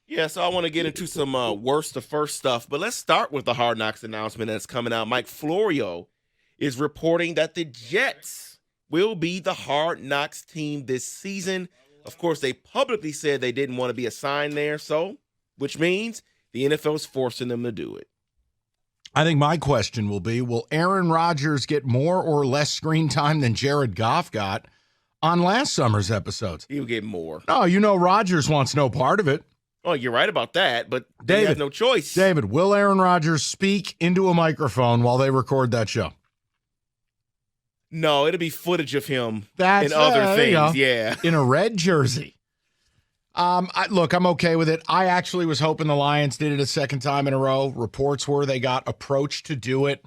Yeah, so I want to get into some worst to first stuff, but let's start with the Hard Knocks announcement that's coming out. Mike Florio is reporting that the Jets will be the Hard Knocks team this season. Of course, they publicly said they didn't want to be assigned there, which means the NFL is forcing them to do it. I think my question will be, will Aaron Rodgers get more or less screen time than Jared Goff got on last summer's episodes? He'll get more. No, Rodgers wants no part of it. Oh, you're right about that, but David he has no choice. David, will Aaron Rodgers speak into a microphone while they record that show? No, it'll be footage of him and other things. Yeah, in a red jersey. Look, I'm okay with it. I actually was hoping the Lions did it a second time in a row. Reports were they got approached to do it.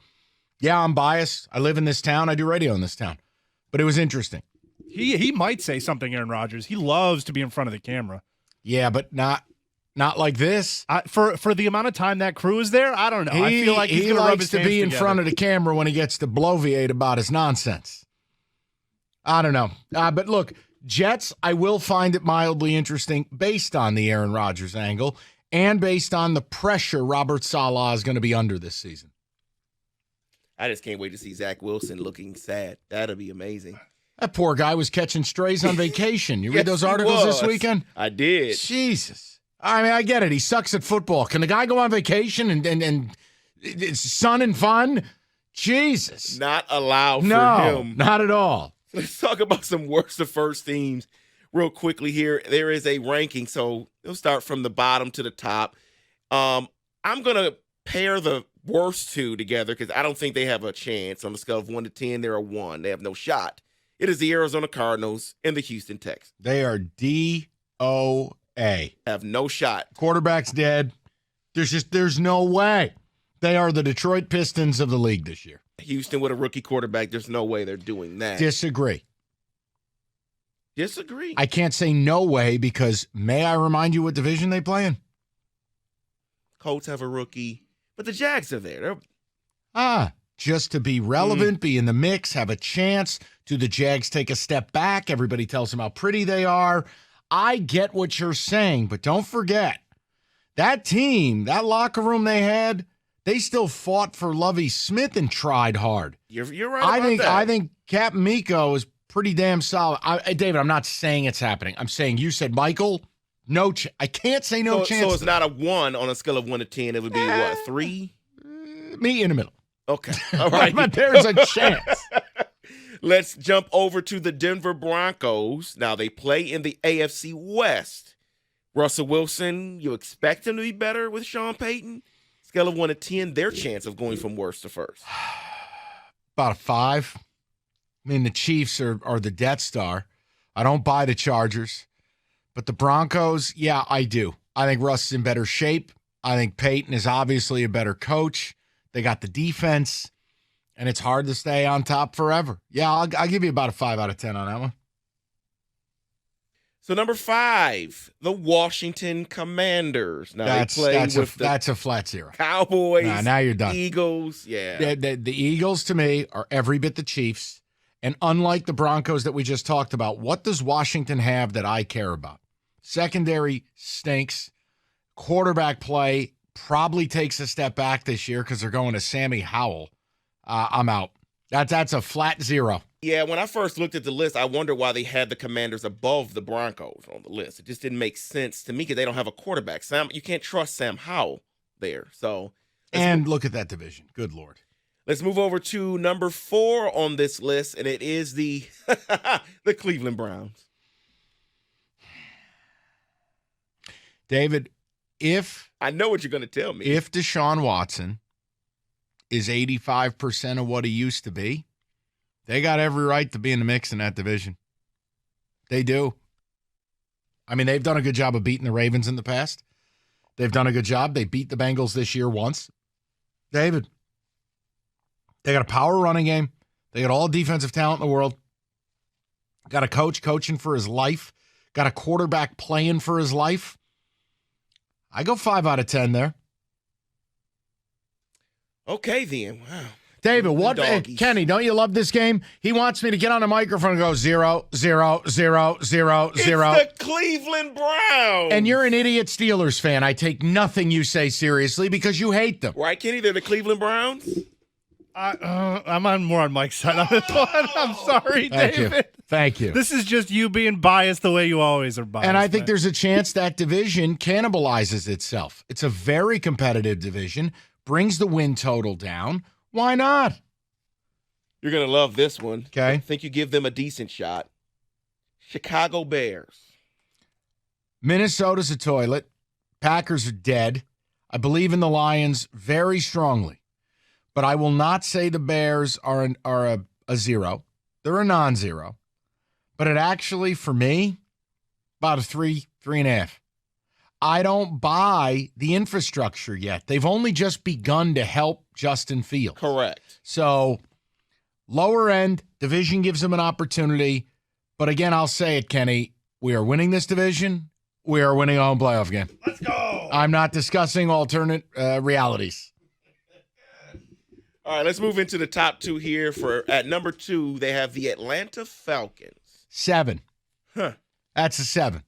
Yeah, I'm biased. I live in this town. I do radio in this town. But it was interesting. He might say something, Aaron Rodgers. He loves to be in front of the camera. Yeah, but not like this. For the amount of time that crew is there, I don't know. I feel like he's going to rub his hands be in together. front of the camera when he gets to bloviate about his nonsense. I don't know. But look, Jets, I will find it mildly interesting based on the Aaron Rodgers angle and based on the pressure Robert Saleh is going to be under this season. I just can't wait to see Zach Wilson looking sad. That'll be amazing. That poor guy was catching strays on vacation. You Yes, read those he articles this was. weekend? I did. Jesus. I mean, I get it. He sucks at football. Can the guy go on vacation and it's sun and fun? Jesus. Not allowed for No, him. not at all. Let's talk about some worst to first teams real quickly here. There is a ranking, so we'll start from the bottom to the top. I'm going to pair the worst two together because I don't think they have a chance. On the scale of 1 to 10, they're a 1. They have no shot. It is the Arizona Cardinals and the Houston Texans. They are DOA. Have no shot. Quarterback's dead. There's no way. They are the Detroit Pistons of the league this year. Houston with a rookie quarterback, there's no way they're doing that. Disagree. Disagree. I can't say no way because may I remind you what division they play in? Colts have a rookie, but the Jags are there. Just to be relevant, be in the mix, have a chance. Do the Jags take a step back? Everybody tells them how pretty they are. I get what you're saying, but don't forget, that team, that locker room they had, they still fought for Lovie Smith and tried hard. You're right about that. I think Cap Miko is pretty damn solid. David, I'm not saying it's happening. I'm saying you said Michael. I can't say no chance. So it's not a 1 on a scale of 1 to 10. It would be what, 3? Me in the middle. Okay. All right. But there's a chance. Let's jump over to the Denver Broncos. Now, they play in the AFC West. Russell Wilson, you expect him to be better with Sean Payton? Scale of 1 to 10, their chance of going from worst to first. About a 5. I mean, the Chiefs are the Death Star. I don't buy the Chargers. But the Broncos, yeah, I do. I think Russ is in better shape. I think Peyton is obviously a better coach. They got the defense, and it's hard to stay on top forever. Yeah, I'll give you about a 5 out of 10 on that one. So number 5, the Washington Commanders. Now That's a flat 0. Cowboys. Now you're done. Eagles, yeah. The Eagles, to me, are every bit the Chiefs. And unlike the Broncos that we just talked about, what does Washington have that I care about? Secondary stinks. Quarterback play probably takes a step back this year because they're going to Sammy Howell. I'm out. That's a flat 0. Yeah, when I first looked at the list, I wondered why they had the Commanders above the Broncos on the list. It just didn't make sense to me because they don't have a quarterback. You can't trust Sam Howell there. Look at that division. Good Lord. Let's move over to number 4 on this list, and it is the the Cleveland Browns. David, I know what you're going to tell me. If Deshaun Watson is 85% of what he used to be, they got every right to be in the mix in that division. They do. I mean, they've done a good job of beating the Ravens in the past. They've done a good job. They beat the Bengals this year once. David, they got a power running game. They got all defensive talent in the world. Got a coach coaching for his life. Got a quarterback playing for his life. I go 5 out of 10 there. Okay, then. Wow. David, what? Doggies. Kenny, don't you love this game? He wants me to get on the microphone and go 0, 0, 0, 0, 0. It's the Cleveland Browns. And you're an idiot Steelers fan. I take nothing you say seriously because you hate them. Right, Kenny? They're the Cleveland Browns? I'm more on Mike's side on this one. I'm sorry, David. Thank you. This is just you being biased the way you always are biased. And I think there's a chance that division cannibalizes itself. It's a very competitive division, brings the win total down. Why not? You're going to love this one. Okay. I think you give them a decent shot. Chicago Bears. Minnesota's a toilet. Packers are dead. I believe in the Lions very strongly. But I will not say the Bears are a zero. They're a non-zero. But it actually, for me, about a 3.5. I don't buy the infrastructure yet. They've only just begun to help Justin Fields. Correct. So, lower end, division gives them an opportunity. But again, I'll say it, Kenny, we are winning this division. We are winning a home playoff game. Let's go. I'm not discussing alternate realities. All right, let's move into the top two here. At number 2, they have the Atlanta Falcons. 7. Huh. That's a 7.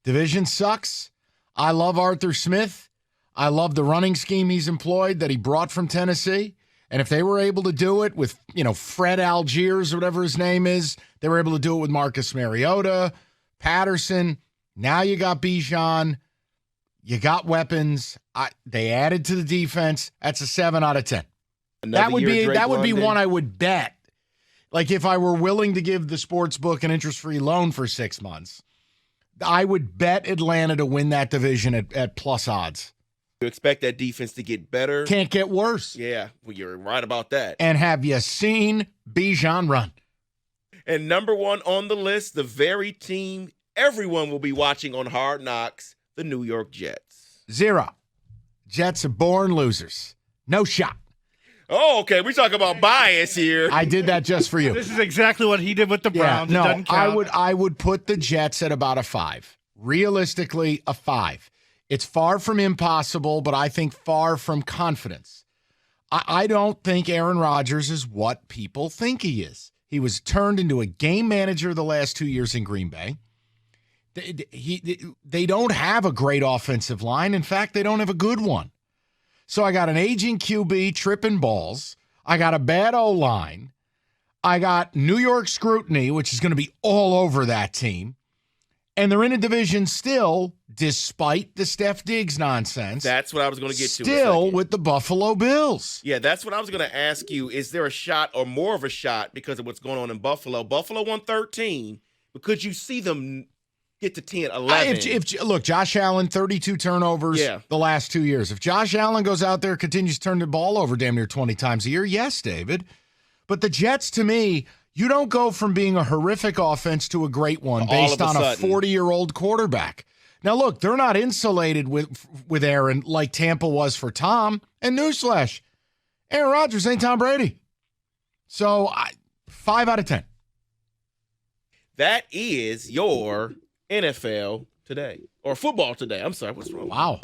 Division sucks. I love Arthur Smith. I love the running scheme he's employed that he brought from Tennessee. And if they were able to do it with, Fred Algiers or whatever his name is, they were able to do it with Marcus Mariota, Patterson. Now you got Bijan. You got weapons. They added to the defense. That's a 7 out of 10. That would be one I would bet. Like if I were willing to give the sports book an interest-free loan for 6 months, I would bet Atlanta to win that division at plus odds. You expect that defense to get better. Can't get worse. Yeah, well, you're right about that. And have you seen Bijan run? And number 1 on the list, the very team everyone will be watching on Hard Knocks, the New York Jets. 0. Jets are born losers. No shot. Oh, okay. We talk about bias here. I did that just for you. This is exactly what he did with the Browns. Yeah, It no, doesn't count. I would put the Jets at about a 5. Realistically, a 5. It's far from impossible, but I think far from confidence. I don't think Aaron Rodgers is what people think he is. He was turned into a game manager the last 2 years in Green Bay. They don't have a great offensive line. In fact, they don't have a good one. So I got an aging QB tripping balls. I got a bad O-line. I got New York scrutiny, which is going to be all over that team. And they're in a division still, despite the Steph Diggs nonsense. That's what I was going to get to. Still with the Buffalo Bills. Yeah, that's what I was going to ask you. Is there a shot or more of a shot because of what's going on in Buffalo? Buffalo won 13, but could you see them get to 10, 11? Look, Josh Allen, 32 turnovers the last 2 years. If Josh Allen goes out there, continues to turn the ball over damn near 20 times a year, yes, David. But the Jets, to me, you don't go from being a horrific offense to a great one based on a 40-year-old quarterback. Now, look, they're not insulated with Aaron like Tampa was for Tom. And newsflash, Aaron Rodgers ain't Tom Brady. So, 5 out of 10. That is your NFL today. Or football today. I'm sorry, what's wrong? Wow.